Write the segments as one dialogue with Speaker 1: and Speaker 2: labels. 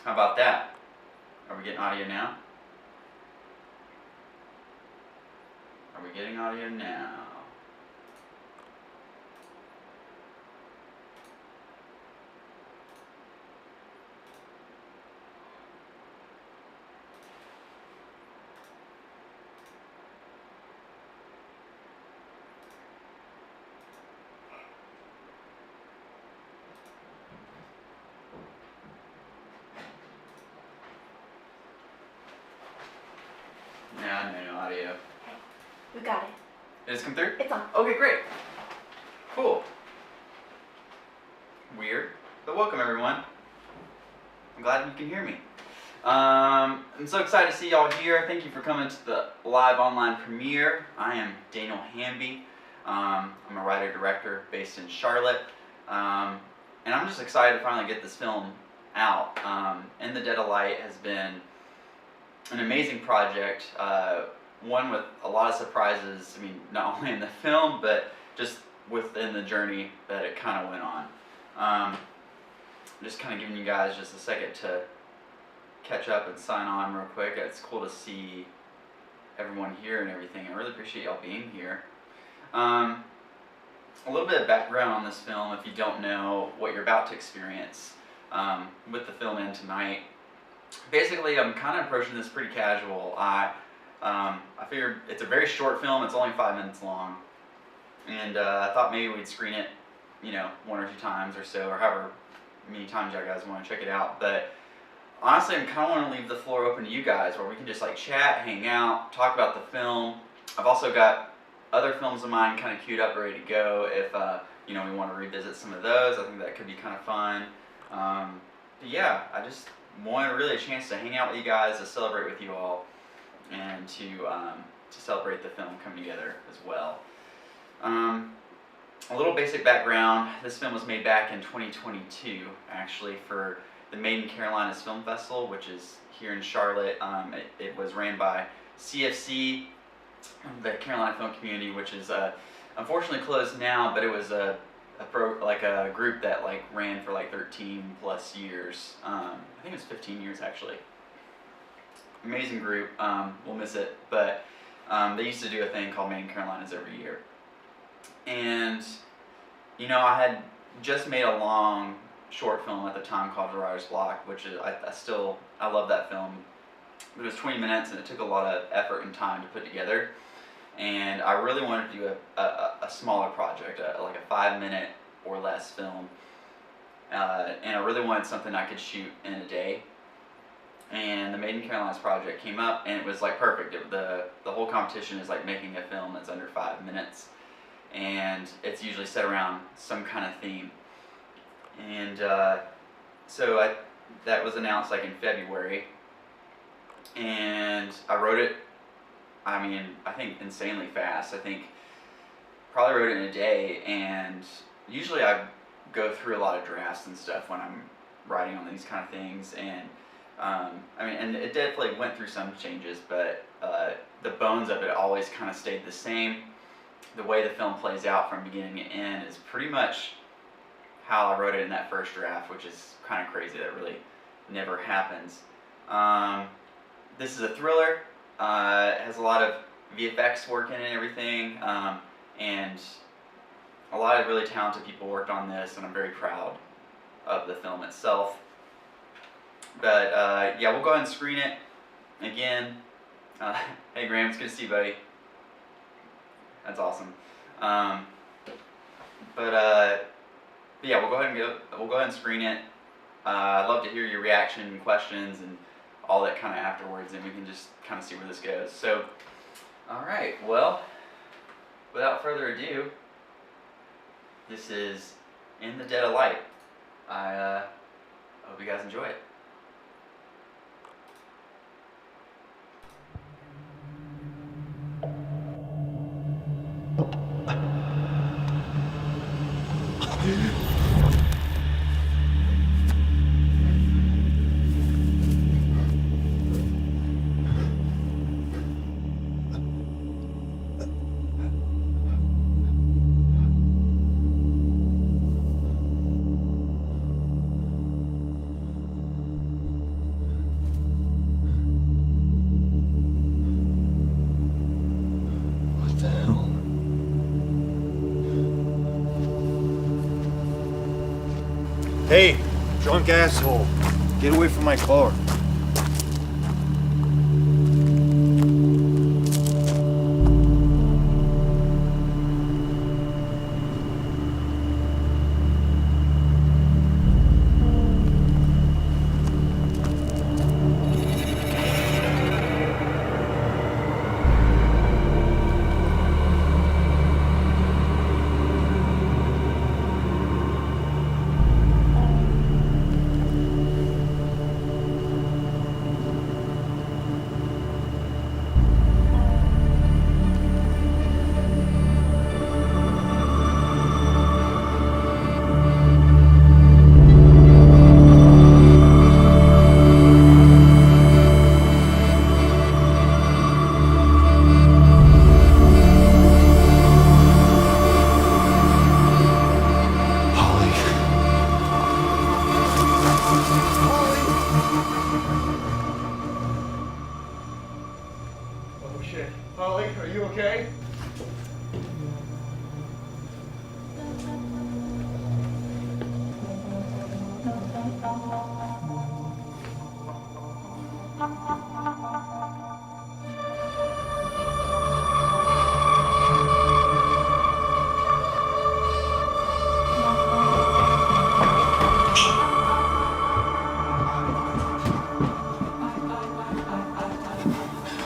Speaker 1: How about that? Are we getting audio now? Are we getting audio now? audio.
Speaker 2: Okay, we got it.
Speaker 1: It has come through?
Speaker 2: It's on.
Speaker 1: Okay, great. Cool. Weird, but welcome everyone. I'm glad you can hear me. I'm so excited to see y'all here. Thank you for coming to the live online premiere. I am Daniel Hamby. I'm a writer-director based in Charlotte. And I'm just excited to finally get this film out. In the Dead of Light has been an amazing project, one with a lot of surprises. I mean, not only in the film, but just within the journey that it kind of went on. Just kind of giving you guys just a second to catch up and sign on real quick. It's cool to see everyone here and everything. I really appreciate y'all being here. A little bit of background on this film if you don't know what you're about to experience with the film in tonight. Basically, I'm kind of approaching this pretty casual. I figured it's a very short film. It's only 5 minutes long, and I thought maybe we'd screen it, you know, 1 or 2 times or so, or however many times you guys want to check it out. But honestly, I kind of want to leave the floor open to you guys, where we can just like chat, hang out, talk about the film. I've also got other films of mine kind of queued up, ready to go. If you know, we want to revisit some of those, I think that could be kind of fun. But yeah, I just wanted really a chance to hang out with you guys, to celebrate with you all, and to celebrate the film coming together as well. A little basic background: this film was made back in 2022, actually, for the Made in Carolinas Film Festival, which is here in Charlotte. It was ran by CFC, the Carolina Film Community, which is unfortunately closed now, but it was a group that like ran for like 13 plus years. I think it was 15 years actually. Amazing group. We'll miss it, but they used to do a thing called Made in Carolinas every year. And you know, I had just made a long short film at the time called Writer's Block, which is I love that film. It was 20 minutes and it took a lot of effort and time to put together. And I really wanted to do a smaller project, like a 5-minute or less film. And I really wanted something I could shoot in a day. And the Made in Carolinas project came up, and it was like perfect. The whole competition is like making a film that's under 5 minutes. And it's usually set around some kind of theme. And so that was announced like in February. And I wrote it, I mean, I think insanely fast. I think probably wrote it in a day, and usually I go through a lot of drafts and stuff when I'm writing on these kind of things. And I mean, and it definitely went through some changes, but the bones of it always kind of stayed the same. The way the film plays out from beginning to end is pretty much how I wrote it in that first draft, which is kind of crazy. That really never happens. This is a thriller. It has a lot of VFX work in it and everything, and a lot of really talented people worked on this, and I'm very proud of the film itself. But yeah, we'll go ahead and screen it again. Hey Graham, it's good to see you, buddy. That's awesome. But yeah, we'll go ahead and screen it. I'd love to hear your reaction and questions and all that kind of afterwards, and we can just kind of see where this goes. So, all right, well, without further ado, this is In the Dead of Light. I hope you guys enjoy it.
Speaker 3: Hey, drunk asshole, get away from my car.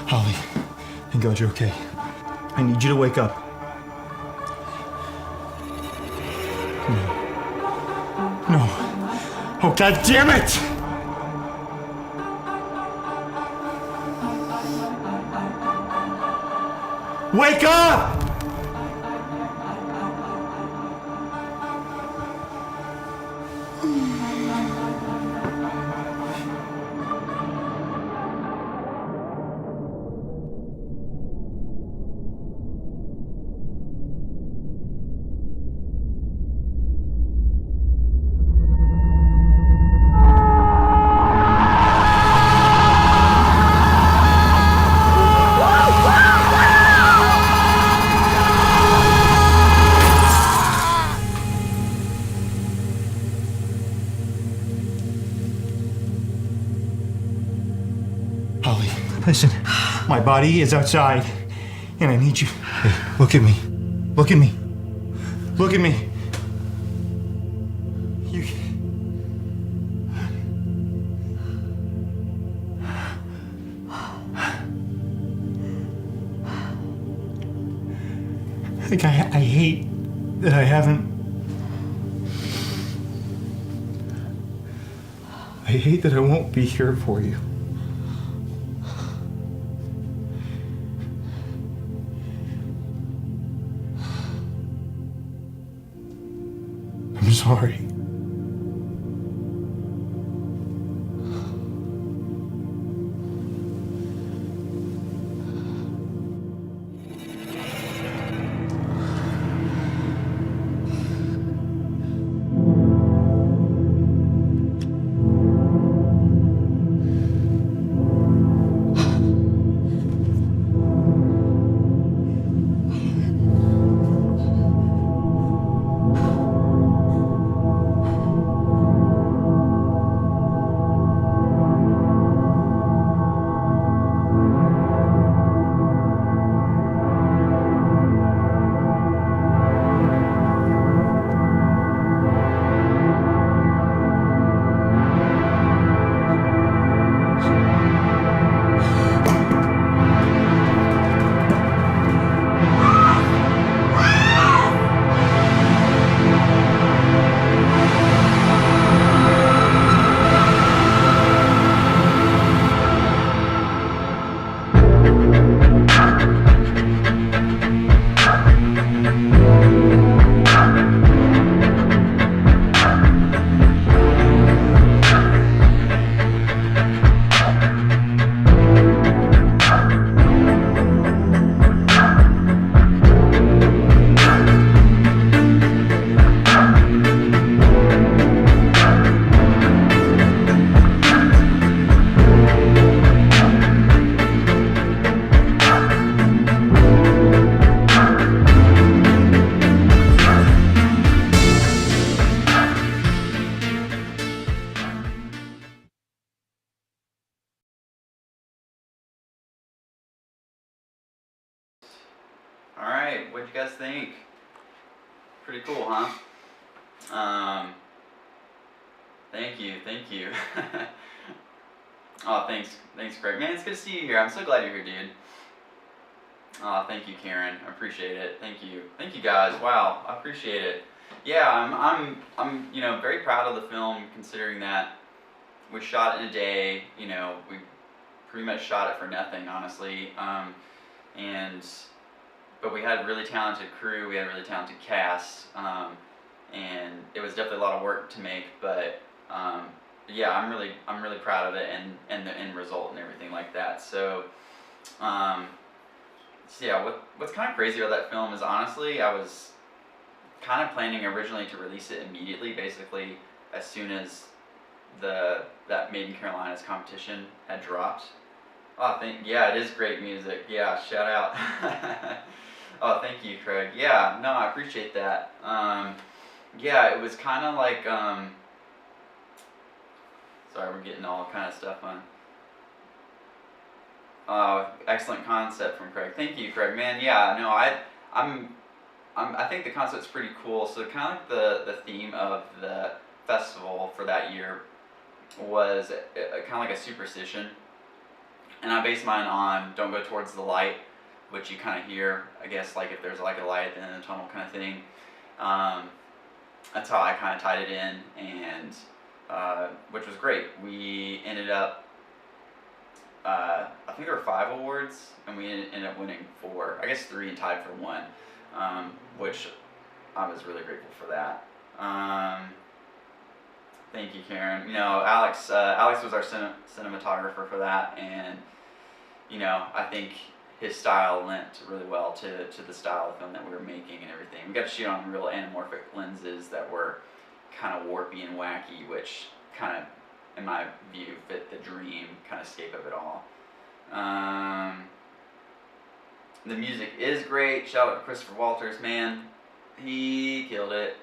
Speaker 3: Holly, thank God you're okay. I need you to wake up. No. No. Oh, God damn it! Wake up! Holly, listen. My body is outside, and I need you. Hey, look at me. Look at me. Look at me. You. Like, I hate that I haven't. I hate that I won't be here for you. I'm sorry.
Speaker 1: Alright, what'd you guys think? Pretty cool, huh? Thank you. Oh, thanks, Craig. Man, it's good to see you here. I'm so glad you're here, dude. Oh, thank you, Karen. I appreciate it. Thank you guys. Wow, I appreciate it. Yeah, I'm very proud of the film, considering that we shot it in a day. You know, we pretty much shot it for nothing, honestly. But we had a really talented crew. We had a really talented cast, and it was definitely a lot of work to make. But yeah, I'm really proud of it and the end result and everything like that. So. So yeah, what's kind of crazy about that film is, honestly, I was kind of planning originally to release it immediately, basically as soon as that Made in Carolinas competition had dropped. Oh, yeah, it is great music. Yeah, shout out. Oh, thank you, Craig. Yeah, no, I appreciate that. Yeah, it was kind of like Sorry, we're getting all kind of stuff on. Excellent concept from Craig. Thank you, Craig. Man, yeah, no, I think the concept's pretty cool. So kind of like the theme of the festival for that year was kind of like a superstition, and I based mine on "Don't go towards the light," which you kind of hear, I guess, like if there's like a light at the end of the tunnel kind of thing. That's how I kind of tied it in, and which was great. We ended up, I think there were 5 awards, and we ended up winning 4. I guess 3 and tied for 1, which I was really grateful for that. Thank you, Karen. You know, Alex was our cinematographer for that, and you know, I think his style lent really well to the style of film that we were making and everything. We got to shoot on real anamorphic lenses that were kind of warpy and wacky, which kind of, in my view, fit the dream kind of scape of it all. The music is great. Shout out to Christopher Walters, man. He killed it.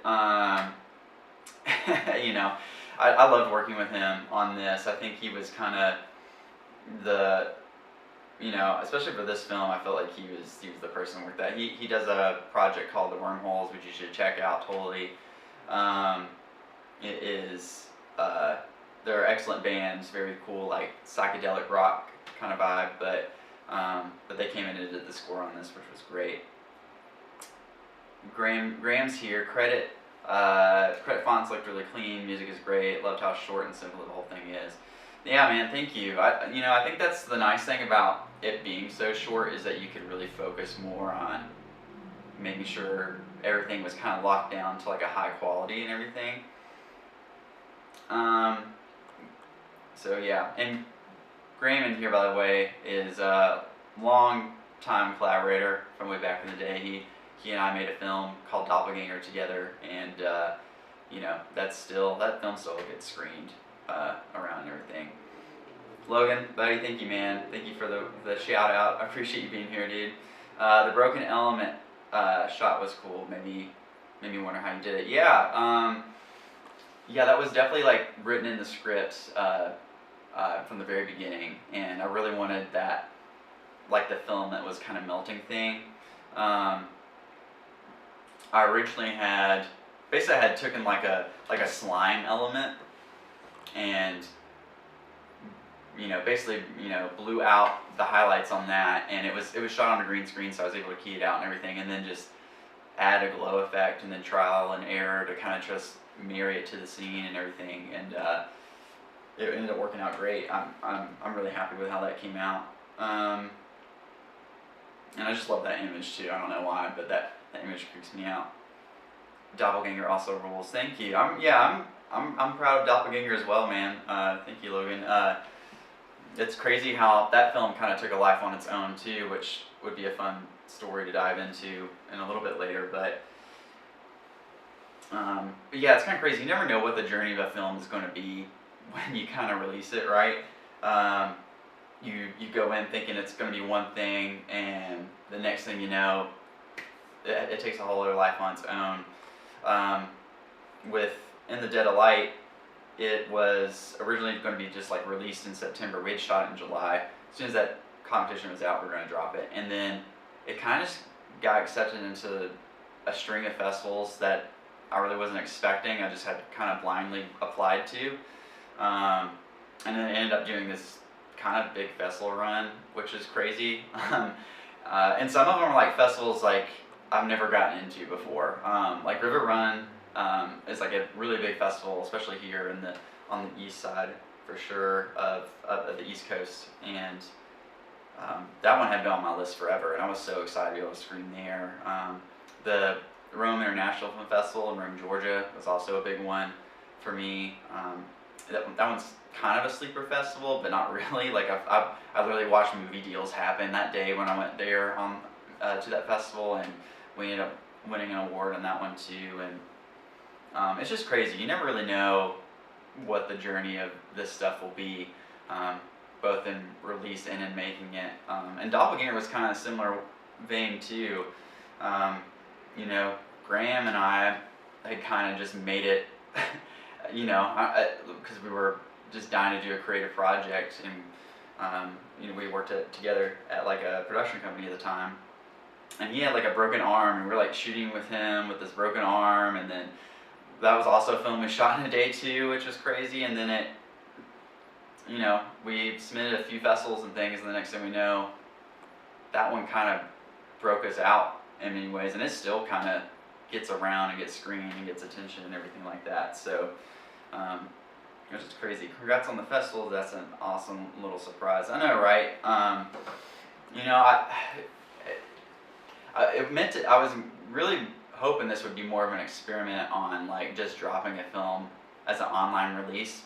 Speaker 1: You know, I loved working with him on this. I think he was kind of the, you know, especially for this film, I felt like he was the person with that. He does a project called The Wormholes, which you should check out totally. It is, they're excellent bands, very cool, like psychedelic rock kind of vibe, but they came in and did the score on this, which was great. Graham's here. Credit fonts looked really clean. Music is great. Loved how short and simple the whole thing is. Yeah, man. Thank you. I think that's the nice thing about it being so short is that you could really focus more on making sure everything was kind of locked down to like a high quality and everything. So yeah, and Graham in here, by the way, is a long time collaborator from way back in the day. He and I made a film called Doppelganger together, and you know, that film still gets screened around and everything. Logan, buddy, thank you, man. Thank you for the shout out. I appreciate you being here, dude. The broken element shot was cool. Made me wonder how you did it. Yeah, yeah, that was definitely like written in the script from the very beginning, and I really wanted that, like the film that was kind of melting thing. I originally had taken like a slime element, and you know, basically, you know, blew out the highlights on that, and it was shot on a green screen, so I was able to key it out and everything, and then just add a glow effect and then trial and error to kind of just marry it to the scene and everything, and it ended up working out great. I'm really happy with how that came out, and I just love that image too. I don't know why, but that image creeps me out. Doppelganger also rules. Thank you. I'm proud of Doppelganger as well, man. Thank you, Logan. It's crazy how that film kind of took a life on its own too, which would be a fun story to dive into in a little bit later. But yeah, it's kind of crazy. You never know what the journey of a film is going to be when you kind of release it, right? You go in thinking it's going to be one thing, and the next thing you know, it takes a whole other life on its own. With In the Dead of Light, it was originally going to be just like released in September. We had shot it in July. As soon as that competition was out, we were going to drop it, and then it kind of just got accepted into a string of festivals that I really wasn't expecting. I just had kind of blindly applied to, and then ended up doing this kind of big festival run, which is crazy. And some of them are like festivals like I've never gotten into before. Like River Run is like a really big festival, especially here on the east side for sure of the East Coast, and that one had been on my list forever, and I was so excited to be able to screen there. The Rome International Film Festival in Rome, Georgia was also a big one for me. That one's kind of a sleeper festival, but not really. Like I literally watched movie deals happen that day when I went there to that festival, and we ended up winning an award on that one too. And it's just crazy. You never really know what the journey of this stuff will be, both in release and in making it. And Doppelganger was kind of a similar vein too. You know, Graham and I had kind of just made it, you know, because we were just dying to do a creative project, and we worked together at like a production company at the time, and he had like a broken arm, and we were like shooting with him with this broken arm, and then that was also a film we shot in a day too, which was crazy, and then we submitted a few festivals and things, and the next thing we know, that one kind of broke us out in many ways, and it still kind of gets around and gets screened and gets attention and everything like that. So it was just crazy. Congrats on the festival. That's an awesome little surprise. I know, right? I was really hoping this would be more of an experiment on like just dropping a film as an online release,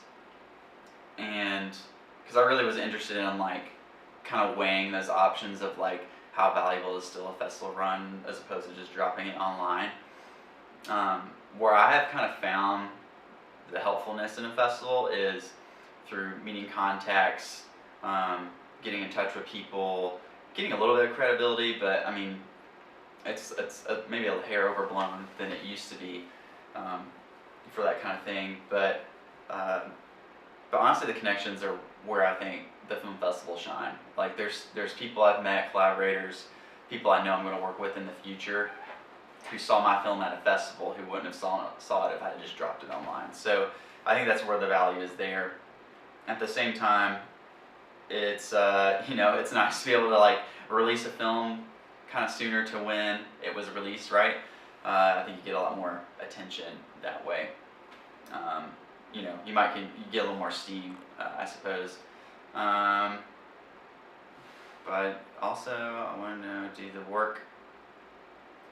Speaker 1: and because I really was interested in like kind of weighing those options of like how valuable is still a festival run as opposed to just dropping it online. Where I have kind of found the helpfulness in a festival is through meeting contacts, getting in touch with people, getting a little bit of credibility, but I mean, it's maybe a hair overblown than it used to be for that kind of thing. But honestly, the connections are where I think the film festival shine. Like there's people I've met, collaborators, people I know I'm going to work with in the future, who saw my film at a festival who wouldn't have saw it if I had just dropped it online. So I think that's where the value is there. At the same time, it's it's nice to be able to like release a film kind of sooner to when it was released, right? I think you get a lot more attention that way. You get a little more steam, I suppose. But also, I want to know, do the work.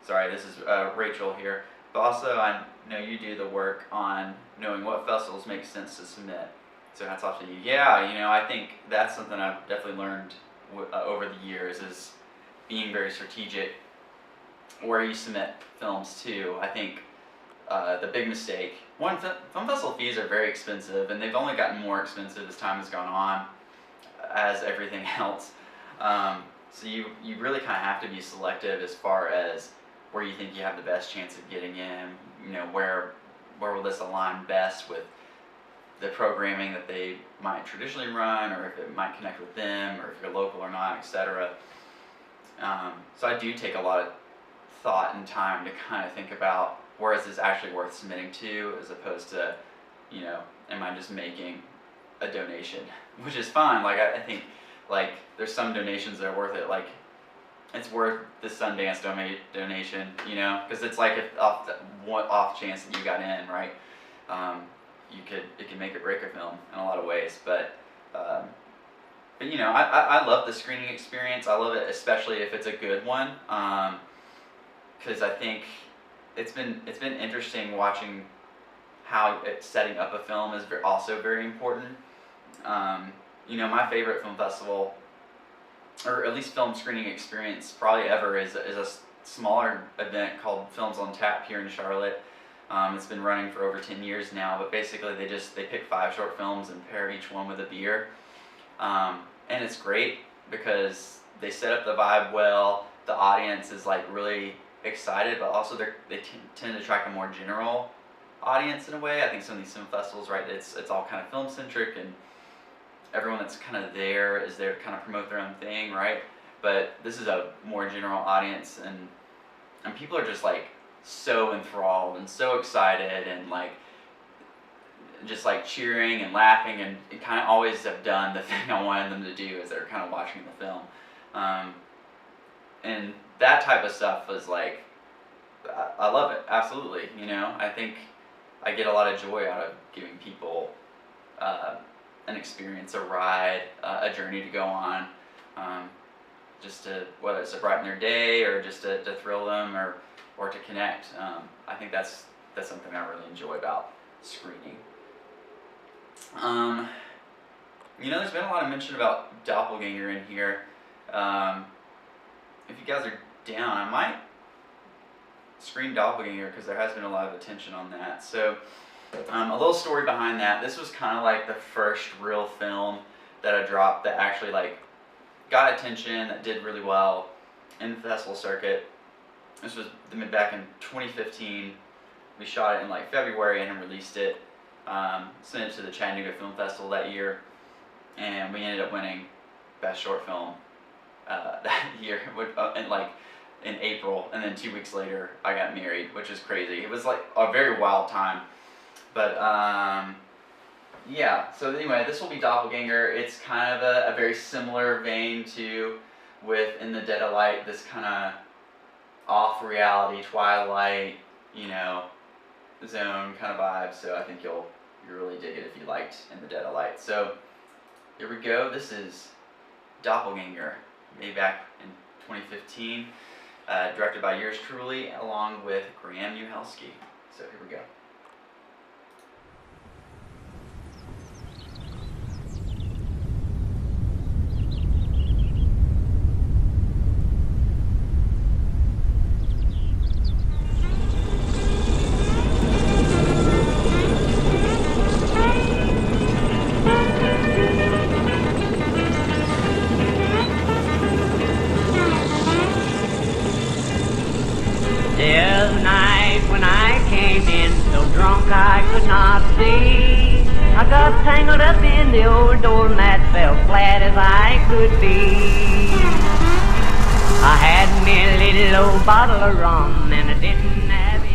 Speaker 1: Sorry, this is Rachel here. But also, I know you do the work on knowing what festivals make sense to submit. So hats off to you. Yeah, I think that's something I've definitely learned over the years, is being very strategic where you submit films to. I think the big mistake, film festival fees are very expensive, and they've only gotten more expensive as time has gone on, as everything else. So you really kind of have to be selective as far as where you think you have the best chance of getting in. Where will this align best with the programming that they might traditionally run, or if it might connect with them, or if you're local or not, etc. So I do take a lot of thought and time to kind of think about, where is this actually worth submitting to, as opposed to, am I just making a donation, which is fine. Like I think, like there's some donations that are worth it. Like it's worth the Sundance donation, because it's like if off chance that you got in, right? It can make or break a film in a lot of ways, but I love the screening experience. I love it, especially if it's a good one, because I think it's been interesting watching how setting up a film is also very important. My favorite film festival, or at least film screening experience probably ever, is a smaller event called Films on Tap here in Charlotte. It's been running for over 10 years now, but basically they pick 5 short films and pair each one with a beer. And it's great because they set up the vibe well, the audience is like really excited, but also they tend to attract a more general audience in a way. I think some of these film festivals, right, it's all kind of film centric, and everyone that's kind of there is there to kind of promote their own thing, right? But this is a more general audience, and people are just like so enthralled and so excited, and like just like cheering and laughing, and kind of always have done the thing I wanted them to do as they're kind of watching the film. And that type of stuff was like, I love it, absolutely. I think I get a lot of joy out of giving people an experience, a ride, a journey to go on, just to, whether it's to brighten their day or just to thrill them or to connect. I think that's something I really enjoy about screening. There's been a lot of mention about Doppelganger in here. If you guys are down, I might screen Doppelganger because there has been a lot of attention on that. So a little story behind that. This was kind of like the first real film that I dropped that actually like got attention, that did really well in the festival circuit. This was back in 2015. We shot it in like February and then released it Submitted to the Chattanooga Film Festival that year, and we ended up winning Best Short Film that year, in April, and then 2 weeks later I got married, which is crazy. It was like a very wild time, but yeah. So anyway, this will be Doppelganger. It's kind of a very similar vein to with In the Dead of Light, this kind of off reality, twilight, zone kind of vibe. So I think you'll really dig it if you liked In the Dead of Light. So here we go. This is Doppelganger, made back in 2015, directed by yours truly, along with Graham Uhelski. So here we go.
Speaker 4: The other night when I came in, so drunk I could not see, I got tangled up in the old doormat, fell flat as I could be. I had me a little old bottle of rum and I didn't have it.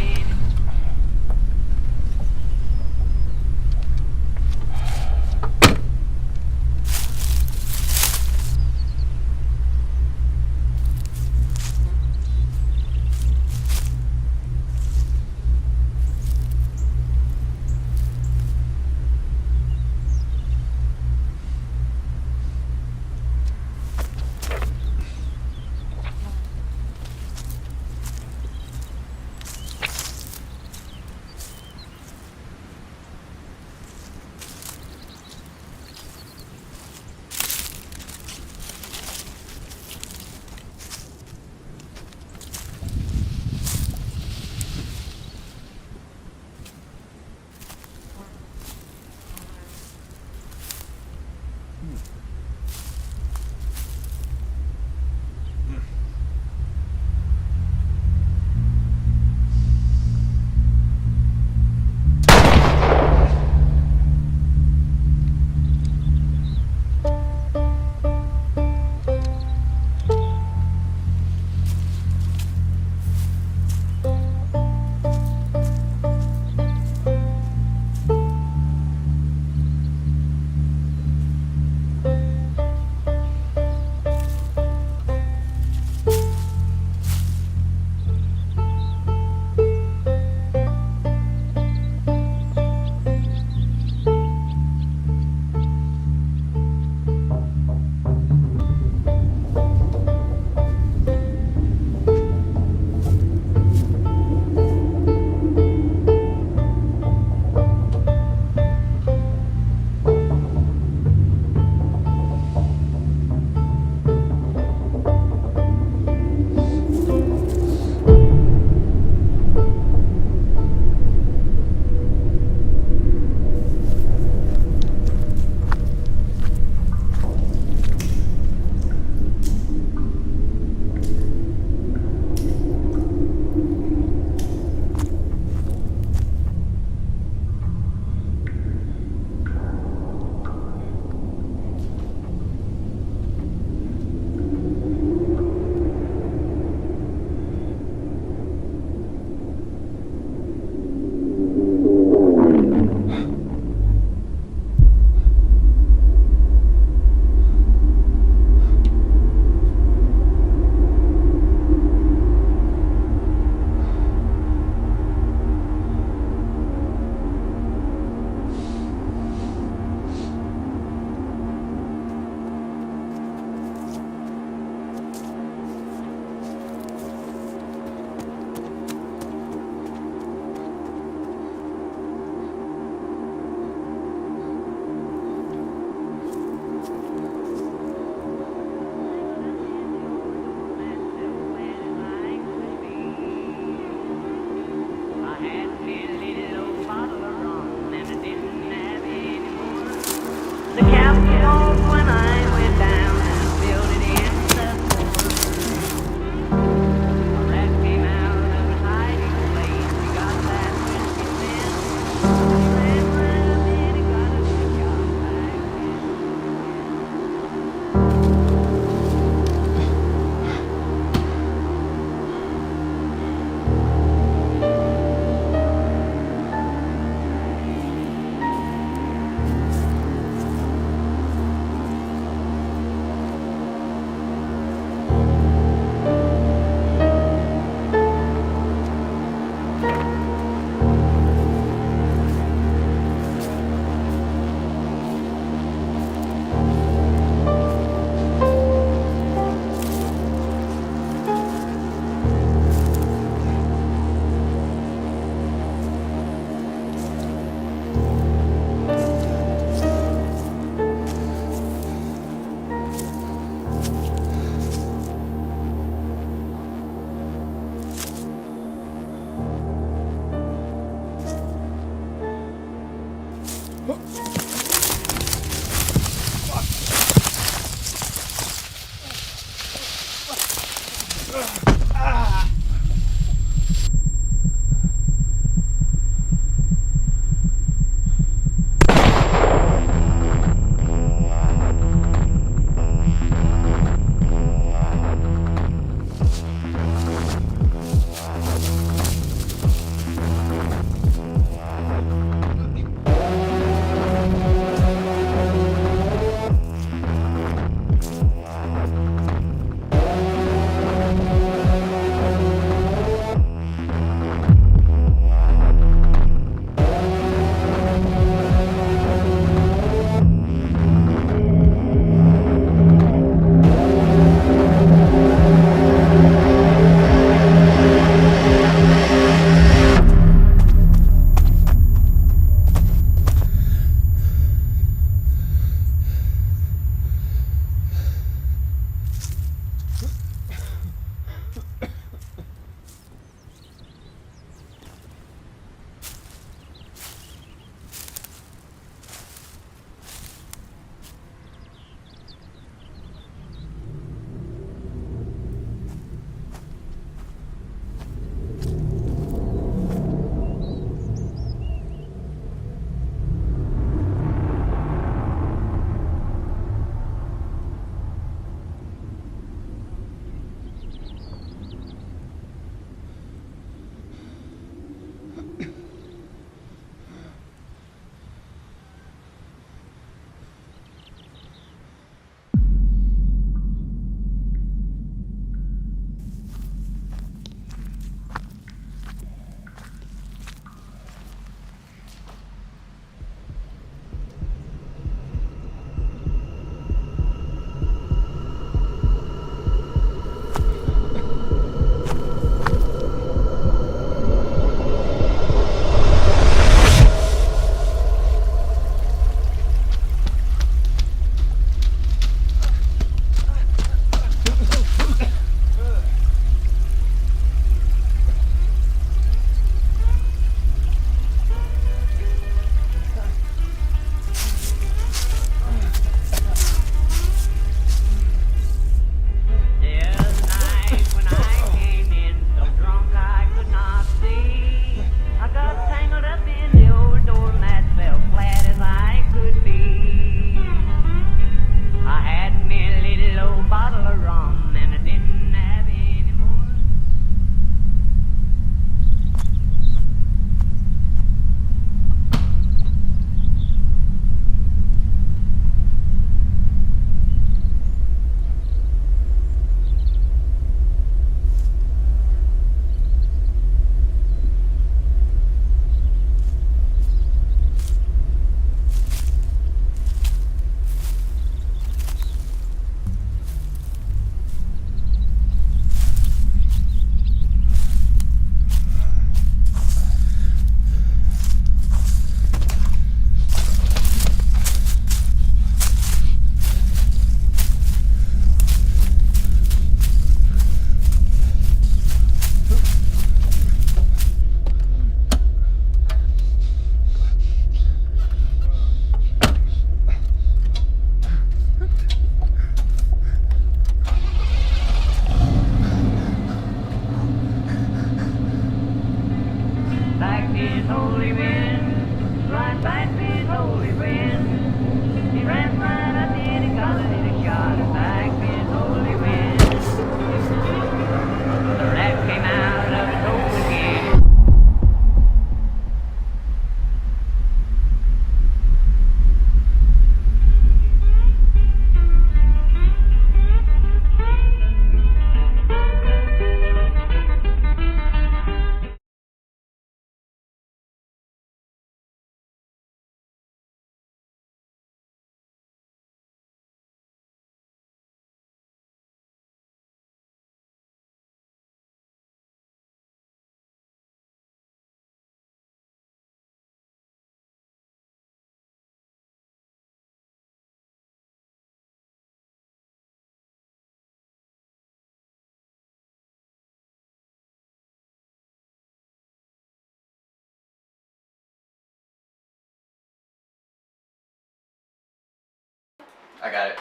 Speaker 1: I got it.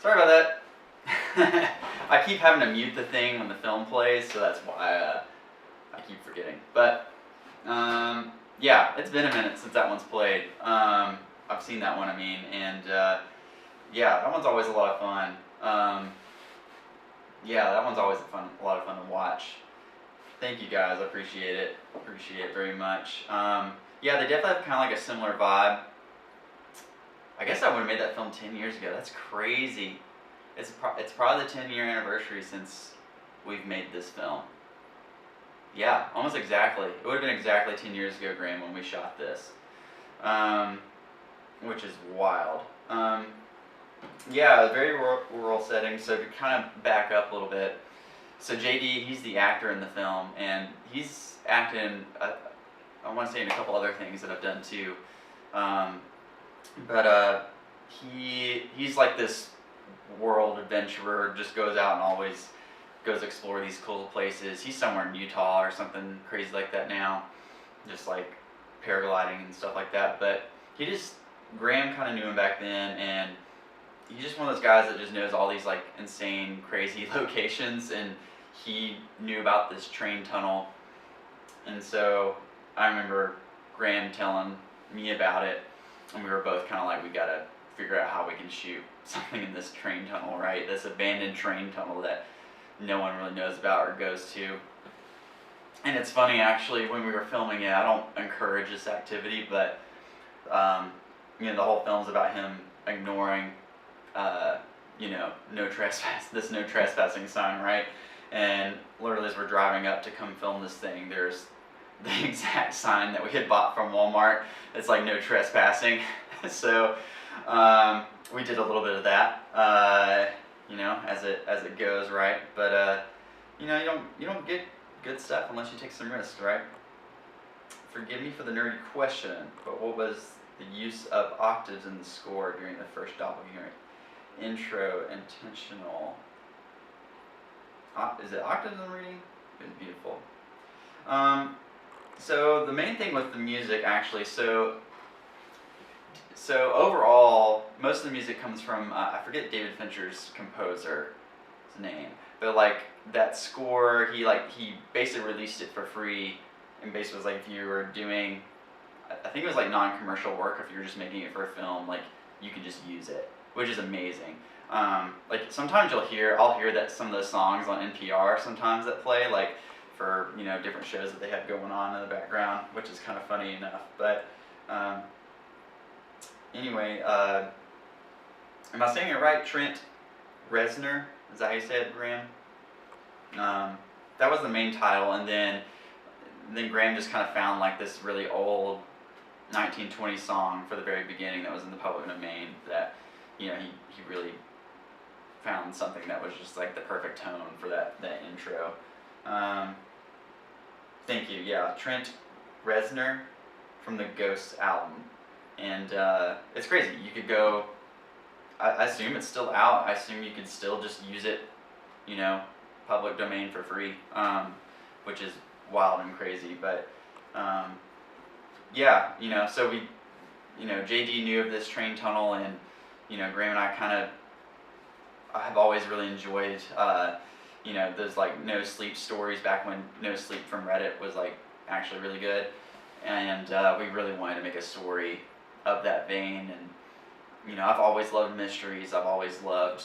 Speaker 1: Sorry about that. I keep having to mute the thing when the film plays, so that's why I keep forgetting. But yeah, it's been a minute since that one's played. I've seen that one, I mean, and yeah, that one's always a lot of fun. Yeah, that one's always a lot of fun to watch. Thank you guys, I appreciate it. Appreciate it very much. Yeah, they definitely have kind of like a similar vibe. I guess I would have made that film 10 years ago. That's crazy. It's probably the 10-year anniversary since we've made this film. Yeah, almost exactly. It would have been exactly 10 years ago, Graham, when we shot this. Which is wild. Yeah, a very rural setting. So to kind of back up a little bit, so JD, he's the actor in the film, and he's acted in, I want to say, in a couple other things that I've done too. But he's like this world adventurer, just goes out and always goes explore these cool places. He's somewhere in Utah or something crazy like that now, just like paragliding and stuff like that. But Graham kind of knew him back then, and he's just one of those guys that just knows all these like insane, crazy locations, and he knew about this train tunnel. And so I remember Graham telling me about it, and we were both kind of like, we gotta figure out how we can shoot something in this train tunnel, right? This abandoned train tunnel that no one really knows about or goes to. And it's funny, actually, when we were filming it, I don't encourage this activity, but you know, the whole film's about him ignoring you know, no trespassing sign, right? And literally as we're driving up to come film this thing, there's the exact sign that we had bought from Walmart. It's like no trespassing. So we did a little bit of that, you know, as it goes, right? But you know, you don't get good stuff unless you take some risks, right? Forgive me for the nerdy question, but what was the use of octaves in the score during the first doppelganger intro intentional? Is it octaves I'm reading? It's beautiful. So the main thing with the music, actually, so overall, most of the music comes from, I forget David Fincher's composer's name, but like that score, he basically released it for free, and basically was like, if you were doing, I think it was like non-commercial work, if you were just making it for a film, like you could just use it, which is amazing. Like sometimes I'll hear that some of those songs on NPR sometimes that play, like for, you know, different shows that they have going on in the background, which is kind of funny enough. But anyway, am I saying it right? Trent Reznor, is that how you say it, Graham? That was the main title, and then Graham just kind of found like this really old 1920 song for the very beginning that was in the public domain that, you know, he really found something that was just like the perfect tone for that intro. Thank you. Yeah, Trent Reznor from the Ghost album, and it's crazy. You could go. I assume it's still out. I assume you could still just use it, you know, public domain for free, which is wild and crazy. But yeah, you know, so we, you know, JD knew of this train tunnel, and you know, Graham and I have always really enjoyed, you know, those like no sleep stories back when No Sleep from Reddit was like actually really good, and we really wanted to make a story of that vein. And you know, I've always loved mysteries. I've always loved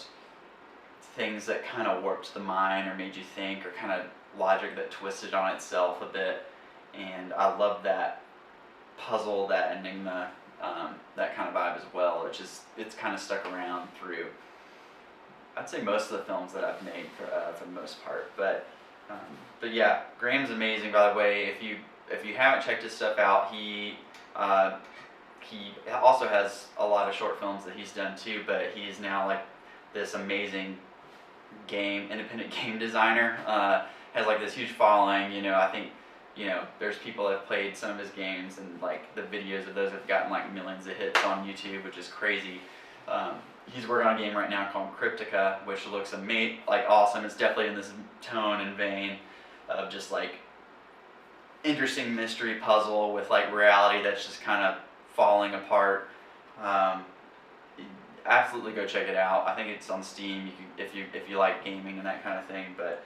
Speaker 1: things that kind of warped the mind or made you think, or kind of logic that twisted on itself a bit. And I love that puzzle, that enigma, that kind of vibe as well, which is, it's kind of stuck around through, I'd say, most of the films that I've made for the most part. But yeah, Graham's amazing, by the way. If you haven't checked his stuff out, he also has a lot of short films that he's done too, but he's now like this amazing independent game designer, has like this huge following. You know, I think, you know, there's people that have played some of his games, and like the videos of those have gotten like millions of hits on YouTube, which is crazy. He's working on a game right now called Cryptica, which looks like awesome. It's definitely in this tone and vein of just like interesting mystery puzzle with like reality that's just kind of falling apart. absolutely go check it out. I think it's on Steam. You can, if you like gaming and that kind of thing. But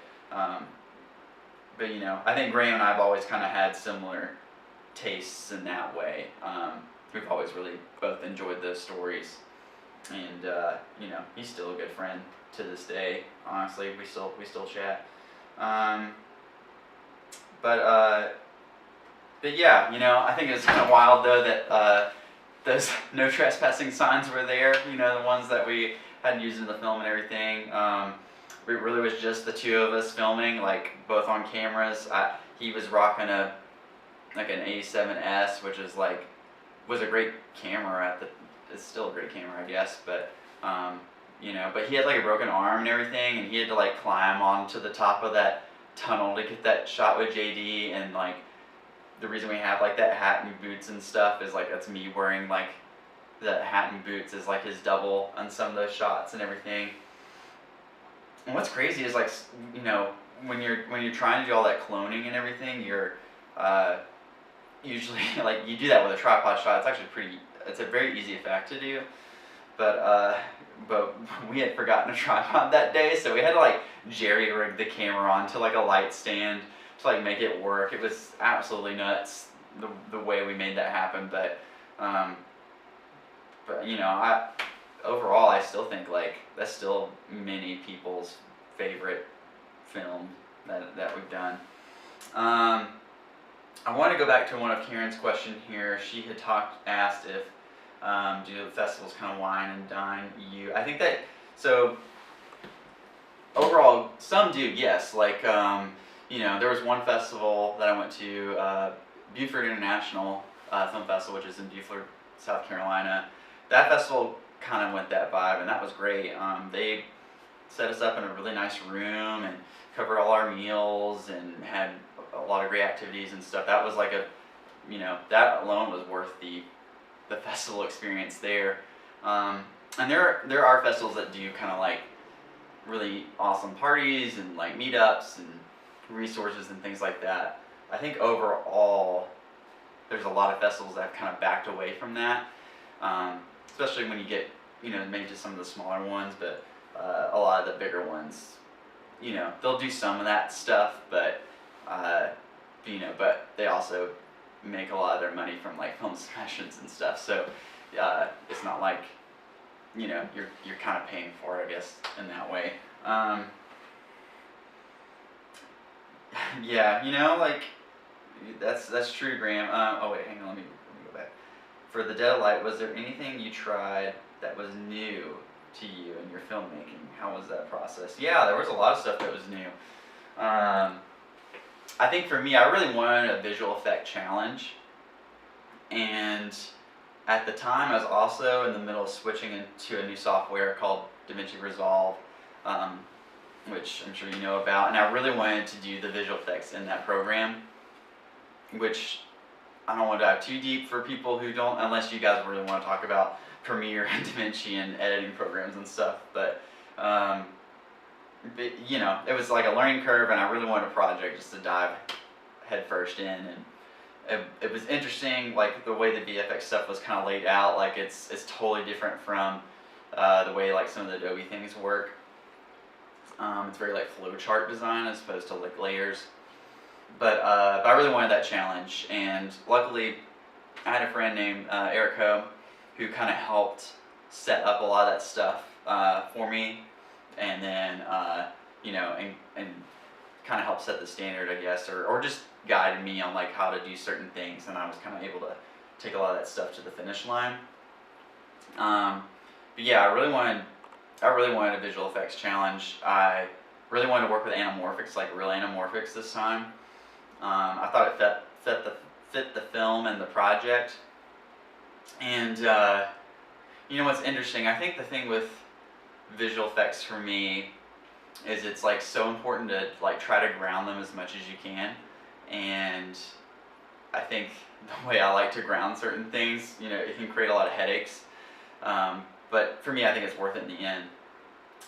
Speaker 1: you know, I think Graham and I've always kind of had similar tastes in that way. We've always really both enjoyed those stories, and you know, he's still a good friend to this day. Honestly, we still chat. But yeah, you know, I think it's kind of wild though that those no trespassing signs were there. You know, the ones that we had used in the film and everything. It really was just the two of us filming, like both on cameras. He was rocking an A7S, which is like was a great camera it's still a great camera, I guess, but you know, but he had like a broken arm and everything, and he had to like climb onto the top of that tunnel to get that shot with JD. And like the reason we have like that hat and boots and stuff is like that's me wearing like the hat and boots is like his double on some of those shots and everything. And what's crazy is like, you know, when you're trying to do all that cloning and everything, you're usually like you do that with a tripod shot. It's actually it's a very easy effect to do, but we had forgotten a tripod that day, so we had to like jerry rig the camera onto like a light stand to like make it work. It was absolutely nuts the way we made that happen, but you know, overall I still think like that's still many people's favorite film that we've done. I want to go back to one of Karen's question here. She had asked if do the festivals kind of wine and dine you. I think that, so overall some do, yes. Like you know, there was one festival that I went to, Beaufort International Film Festival, which is in Beaufort, South Carolina. That festival kind of went that vibe, and that was great. They set us up in a really nice room and covered all our meals and had a lot of great activities and stuff. That was like you know, that alone was worth the festival experience there. And there are festivals that do kind of like really awesome parties and like meetups and resources and things like that. I think overall there's a lot of festivals that have kind of backed away from that, especially when you get, you know, maybe to some of the smaller ones, but a lot of the bigger ones, you know, they'll do some of that stuff, but you know, but they also make a lot of their money from like film sessions and stuff. So it's not like, you know, you're kind of paying for it, I guess, in that way. Yeah, you know, like that's true, Graham. Oh wait, hang on, let me go back. For The Dead of Light, was there anything you tried that was new to you in your filmmaking? How was that process? Yeah, there was a lot of stuff that was new. I think for me, I really wanted a visual effect challenge, and at the time I was also in the middle of switching into a new software called DaVinci Resolve, which I'm sure you know about, and I really wanted to do the visual effects in that program, which I don't want to dive too deep for people who don't, unless you guys really want to talk about Premiere and DaVinci and editing programs and stuff, but you know, it was like a learning curve, and I really wanted a project just to dive headfirst in, and it was interesting, like the way the VFX stuff was kind of laid out. Like it's totally different from the way like some of the Adobe things work. It's very like flowchart design as opposed to like layers. But I really wanted that challenge, and luckily I had a friend named Eric Ho who kind of helped set up a lot of that stuff for me, and then you know, and kind of helped set the standard, I guess, or just guided me on like how to do certain things, and I was kind of able to take a lot of that stuff to the finish line. But yeah, I really wanted a visual effects challenge. I really wanted to work with anamorphics, like real anamorphics this time. I thought it fit the film and the project. And you know what's interesting? I think the thing with visual effects for me is it's like so important to like try to ground them as much as you can. And I think the way I like to ground certain things, you know, it can create a lot of headaches. But for me, I think it's worth it in the end.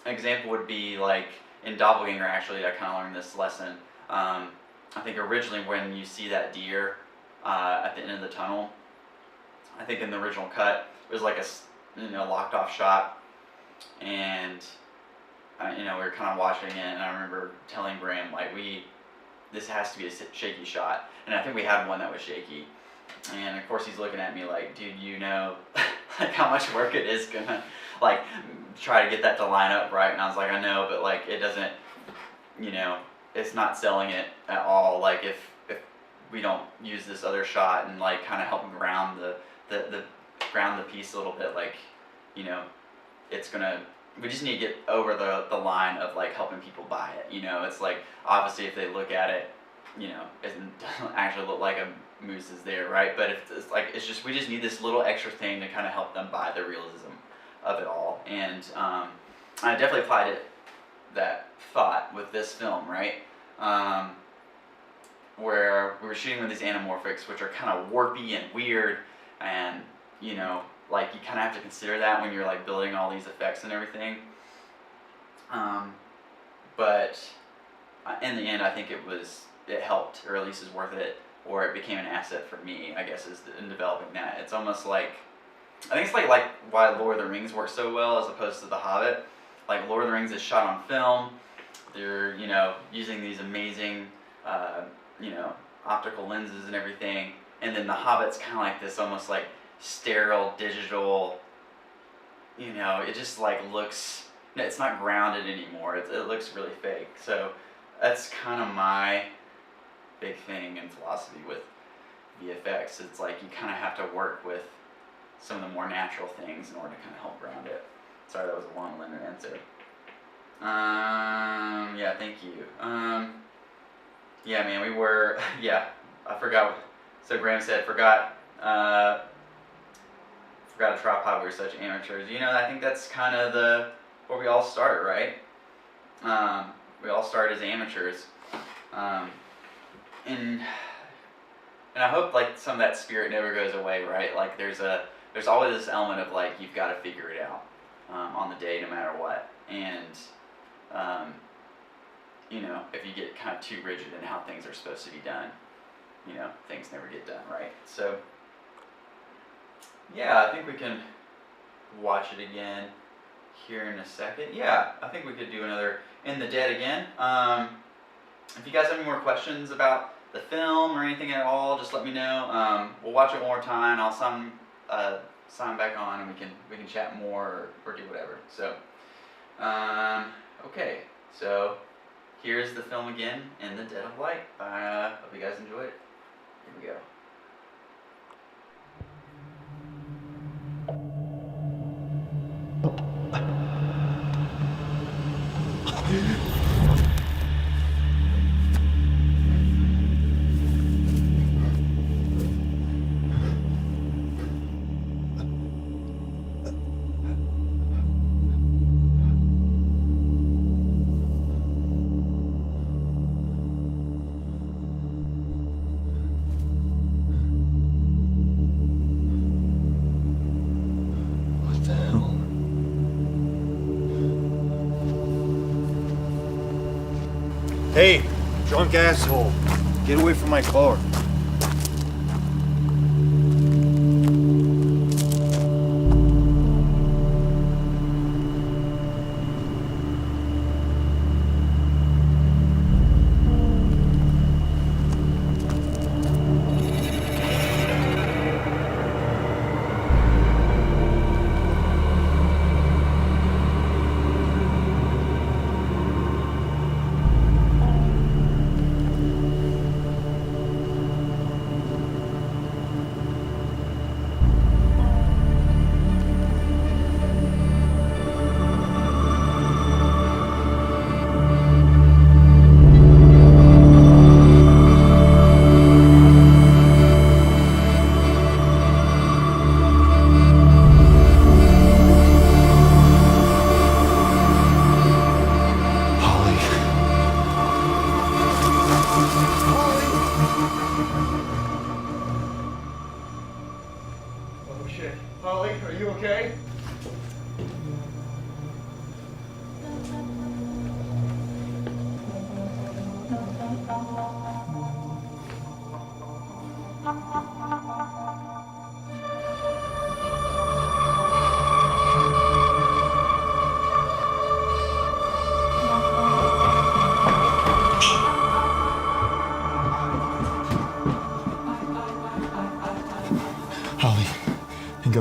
Speaker 1: An example would be like in Doppelganger, actually, I kind of learned this lesson. I think originally when you see that deer at the end of the tunnel, I think in the original cut, it was like locked off shot, and we were kind of watching it, and I remember telling Graham, like, this has to be a shaky shot, and I think we had one that was shaky, and of course he's looking at me like, dude, like how much work it is gonna, like, try to get that to line up right, and I was like, I know, but like it doesn't, it's not selling it at all. Like if we don't use this other shot and like kind of help ground the piece a little bit, like, it's gonna, we just need to get over the line of like helping people buy it. It's like, obviously if they look at it, it doesn't actually look like a moose is there, right? But it's like, we just need this little extra thing to kind of help them buy the realism of it all. And I definitely applied that thought with this film, right? Where we were shooting with these anamorphics, which are kind of warpy and weird, and like you kind of have to consider that when you're like building all these effects and everything. But in the end, I think it helped, or at least is worth it, or it became an asset for me, I guess, in developing that. It's almost like, I think it's like why Lord of the Rings works so well as opposed to The Hobbit. Like Lord of the Rings is shot on film. They're using these amazing optical lenses and everything, and then The Hobbit's kind of like this almost like sterile digital. It just like looks. It's not grounded anymore. It looks really fake. So that's kind of my big thing in philosophy with VFX. It's like you kind of have to work with some of the more natural things in order to kind of help ground it. Sorry, that was a long-winded answer. Yeah, thank you. Yeah, man, we were, I forgot. So Graham said, forgot a tripod, we were such amateurs. I think that's kind of where we all start, right? We all start as amateurs. And I hope like some of that spirit never goes away, right? Like there's always this element of like, you've got to figure it out on the day no matter what. And if you get kind of too rigid in how things are supposed to be done, things never get done, right? So yeah, I think we can watch it again here in a second. Yeah, I think we could do another In the Dead again. If you guys have any more questions about the film or anything at all, just let me know. We'll watch it one more time. I'll sign back on, and we can chat more or do whatever. So okay, so here's the film again, In the Dead of Light. Hope you guys enjoy it. Here we go.
Speaker 3: Hey, drunk asshole, get away from my car.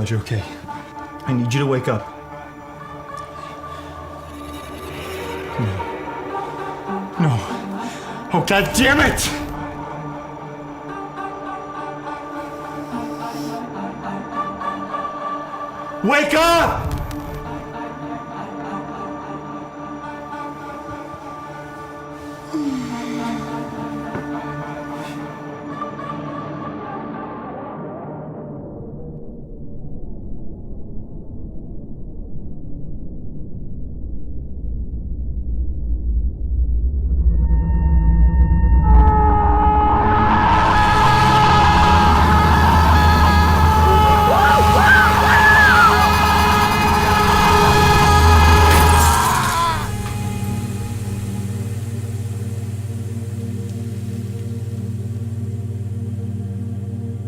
Speaker 3: glad you're okay. I need you to wake up. No. No. Oh, God damn it! Wake up!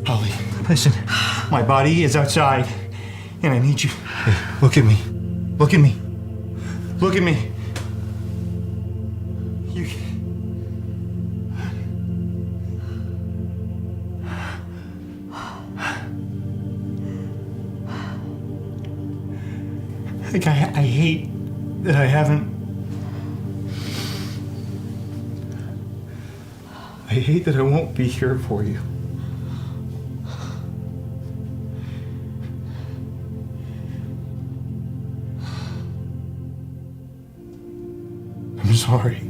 Speaker 3: Holly, listen. My body is outside, and I need you. Hey, look at me. Look at me. Look at me. You. Like, I hate that I haven't. I hate that I won't be here for you. I'm sorry.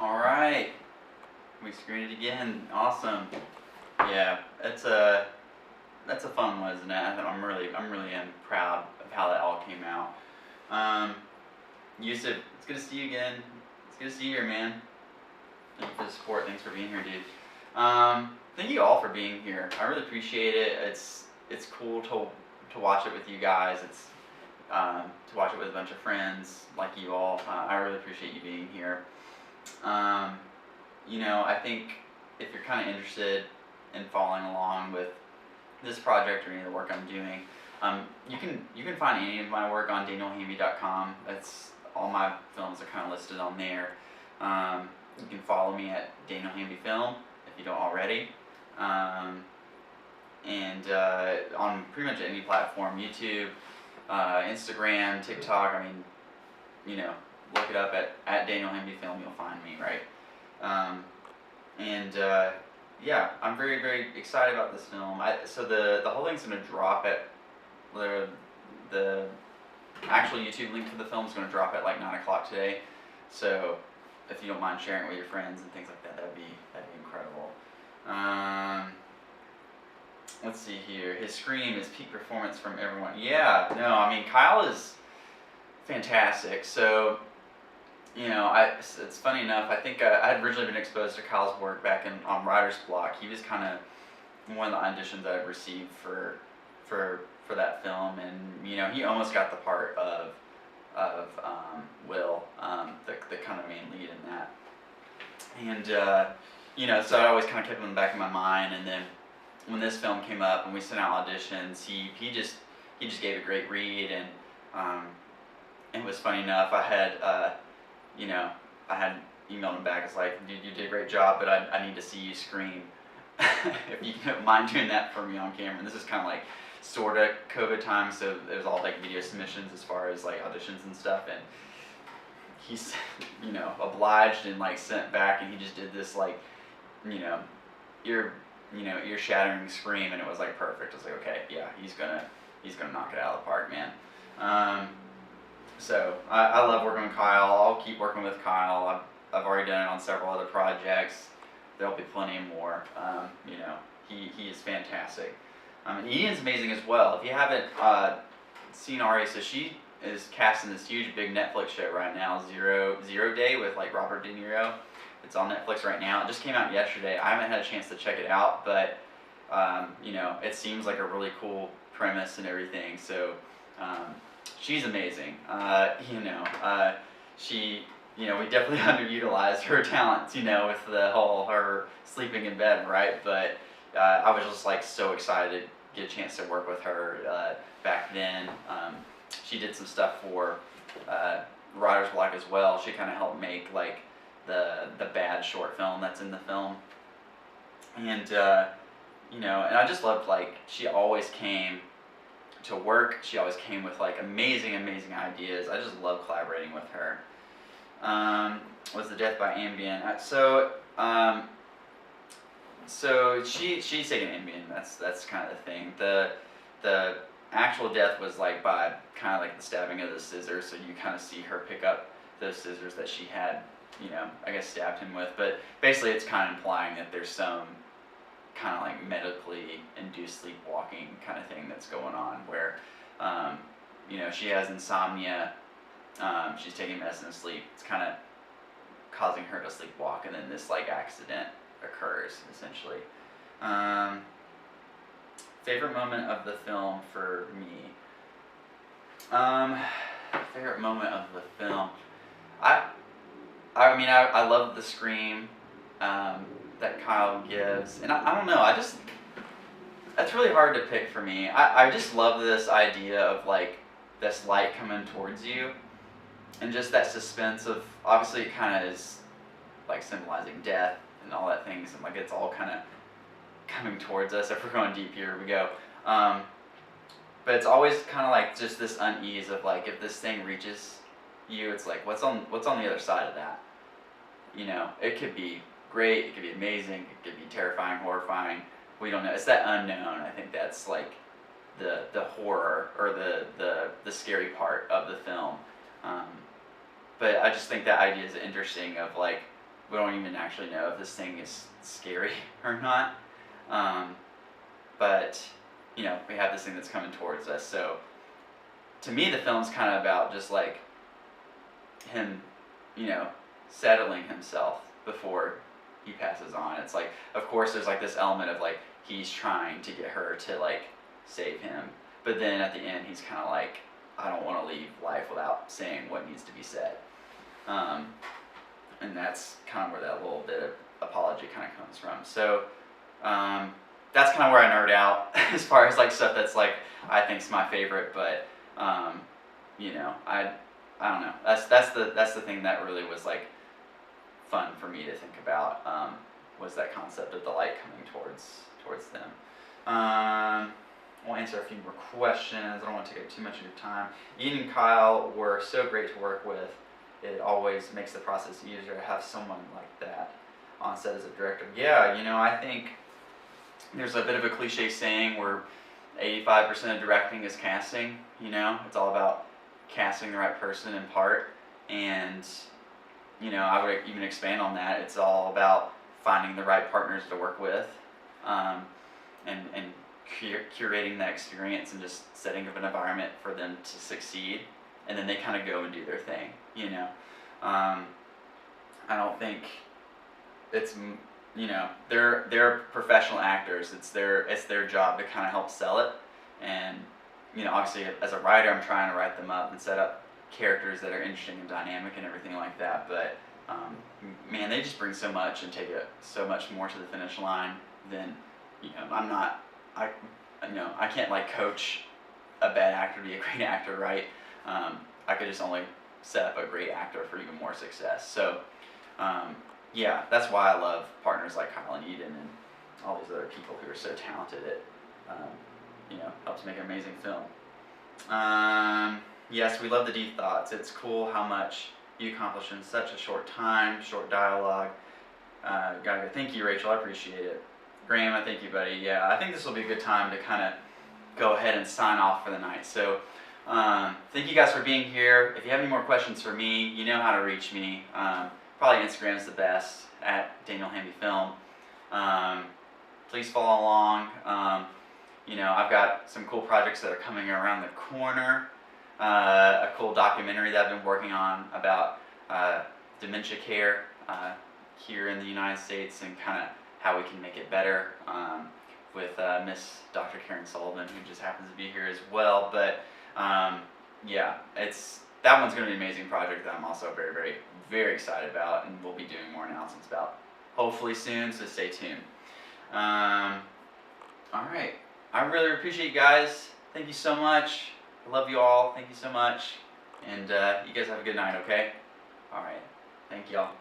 Speaker 1: Alright, we screened it again. Awesome. Yeah, that's a fun one, isn't it? I'm really proud of how that all came out. Yusuf, it's good to see you again. It's good to see you here, man. Thank you for the support. Thanks for being here, dude. Thank you all for being here. I really appreciate it. It's cool to watch it with you guys. It's to watch it with a bunch of friends like you all. I really appreciate you being here. You know, I think if you're kind of interested in following along with this project or any of the work I'm doing, you can find any of my work on danielhamby.com. That's all my films are kind of listed on there. You can follow me at Daniel Hamby Film if you don't already, and on pretty much any platform, YouTube, Instagram, TikTok. I mean, you know, look it up at Daniel Hamby Film. You'll find me, right? Yeah, I'm very, very excited about this film. So the whole thing's going to drop at the actual YouTube link for the film is going to drop at like 9 o'clock today. So if you don't mind sharing it with your friends and things like that, that'd be incredible. Let's see here. His scream is peak performance from everyone. Yeah, no, I mean Kyle is fantastic. So it's funny enough. I think I had originally been exposed to Kyle's work back on Writer's Block. He was kind of one of the auditions I received for that film, and he almost got the part of Will, the kind of main lead in that. And so I always kind of kept him in the back of my mind. And then when this film came up and we sent out auditions, he just gave a great read. And it was funny enough. I had emailed him back. It's like, dude, you did a great job, but I need to see you scream. If you don't mind doing that for me on camera. And this is kind of like sort of COVID time, so it was all like video submissions as far as like auditions and stuff. And he's obliged and like sent back, and he just did this like ear shattering scream, and it was like perfect. I was like, okay, yeah, he's gonna knock it out of the park, man. So I love working with Kyle. I'll keep working with Kyle. I've already done it on several other projects. There'll be plenty more. He is fantastic. And Ian's amazing as well. If you haven't seen Ari, so she is casting this huge big Netflix show right now, Zero Day, with like Robert De Niro. It's on Netflix right now. It just came out yesterday. I haven't had a chance to check it out, but it seems like a really cool premise and everything. So she's amazing. She we definitely underutilized her talents, with the whole her sleeping in bed, right? But I was just like so excited to get a chance to work with her back then. She did some stuff for Writer's Block as well. She kind of helped make like the bad short film that's in the film, and and I just loved like she always came to work. She always came with like amazing ideas. I just love collaborating with her. Was the Death by Ambien? So she's taking Ambien. That's kind of the thing. The actual death was like by kind of like the stabbing of the scissors. So you kind of see her pick up those scissors that she had, I guess stabbed him with. But basically, it's kind of implying that there's some kind of like medically induced sleepwalking kind of thing that's going on where, she has insomnia. She's taking medicine to sleep. It's kind of causing her to sleepwalk, and then this like accident occurs essentially. Favorite moment of the film for me. Favorite moment of the film. I love the scream that Kyle gives, and I don't know. That's really hard to pick for me. I just love this idea of like this light coming towards you, and just that suspense of, obviously it kind of is like symbolizing death and all that things, and like it's all kind of coming towards us. If we're going deep, here we go. But it's always kind of like just this unease of like, if this thing reaches you, it's like what's on the other side of that. It could be great, it could be amazing, it could be terrifying, horrifying. We don't know. It's that unknown. I think that's like the horror or the scary part of the film. But I just think that idea is interesting of like, we don't even actually know if this thing is scary or not. But we have this thing that's coming towards us. So to me, the film's kind of about just like him, settling himself before he passes on. It's like, of course, there's like this element of like, he's trying to get her to like save him. But then at the end, he's kind of like, I don't want to leave life without saying what needs to be said. And that's kind of where that little bit of apology kind of comes from. So that's kind of where I nerd out as far as like stuff that's like, I think's my favorite. But I don't know. That's the thing that really was like fun for me to think about, was that concept of the light coming towards them. We'll answer a few more questions. I don't want to take up too much of your time. Ian and Kyle were so great to work with. It always makes the process easier to have someone like that on set as a director. Yeah, I think there's a bit of a cliche saying where 85% of directing is casting. It's all about casting the right person in part. And, I would even expand on that. It's all about finding the right partners to work with, and curating that experience and just setting up an environment for them to succeed, and then they kind of go and do their thing, I don't think it's, you know, they're professional actors. It's their job to kind of help sell it. And you know, obviously as a writer, I'm trying to write them up and set up characters that are interesting and dynamic and everything like that. But man, they just bring so much and take it so much more to the finish line than, you know, I can't like coach a bad actor to be a great actor, right? I could just only set up a great actor for even more success. So yeah, that's why I love partners like Kyle and Eden and all these other people who are so talented at, you know, helps make an amazing film. Yes, we love the deep thoughts. It's cool how much you accomplished in such a short time, short dialogue. Gotta go. Thank you, Rachel. I appreciate it. Graham, I thank you, buddy. Yeah, I think this will be a good time to kind of go ahead and sign off for the night. So thank you guys for being here. If you have any more questions for me, you know how to reach me. Probably Instagram is the best, at Daniel Hamby Film. Please follow along. You know, I've got some cool projects that are coming around the corner. A cool documentary that I've been working on about dementia care here in the United States and kind of how we can make it better with Miss Dr. Karen Sullivan, who just happens to be here as well. But yeah, that one's going to be an amazing project that I'm also very, very, very excited about, and we'll be doing more announcements about hopefully soon, so stay tuned. All right, I really appreciate you guys. Thank you so much. I love you all. Thank you so much. And you guys have a good night, okay? All right. Thank y'all.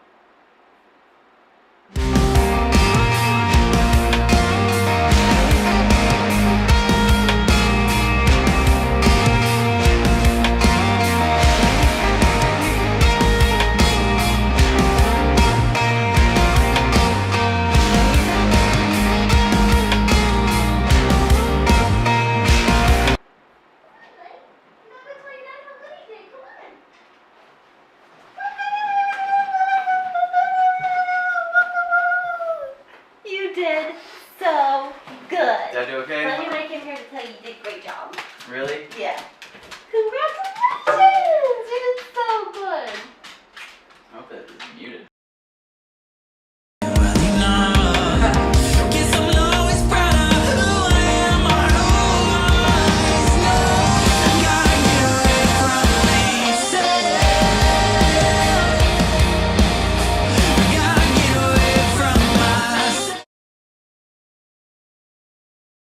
Speaker 2: You did so good.
Speaker 1: Did I do okay?
Speaker 2: Lenny and I came here to tell you you did a great job.
Speaker 1: Really?
Speaker 2: Yeah.